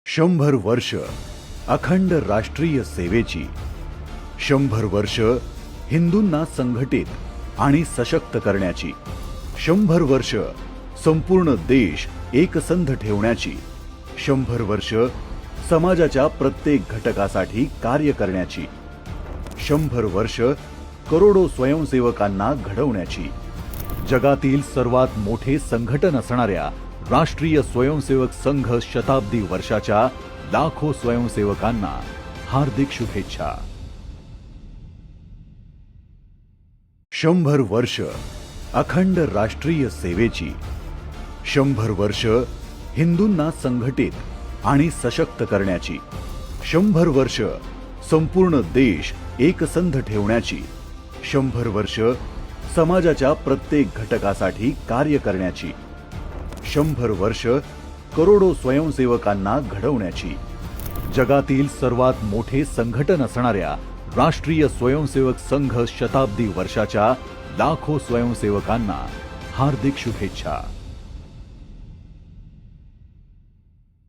100 वर्ष अखंड राष्ट्रीय सेवेची, 100 वर्ष हिंदूंना संघटित आणि सशक्त करण्याची, 100 वर्ष संपूर्ण देश एकसंध ठेवण्याची, 100 वर्ष समाजाच्या प्रत्येक घटकासाठी कार्य करण्याची, 100 वर्ष करोडो स्वयंसेवकांना घडवण्याची, जगातील सर्वात मोठे संघटन असणाऱ्या राष्ट्रीय स्वयंसेवक संघ शताब्दी वर्षाच्या लाखो स्वयंसेवकांना हार्दिक शुभेच्छा। 100 वर्ष अखंड राष्ट्रीय सेवेची, 100 वर्ष हिंदूंना संघटित आणि सशक्त करण्याची, 100 वर्ष संपूर्ण देश एकसंध ठेवण्याची, 100 वर्ष समाजाच्या प्रत्येक घटकासाठी कार्य करण्याची, 100 वर्ष करोडो स्वयंसेवकांना घडवण्याची, जगातील सर्वात मोठे संघटन असणाऱ्या राष्ट्रीय स्वयंसेवक संघ शताब्दी वर्षाच्या लाखो स्वयंसेवकांना हार्दिक शुभेच्छा।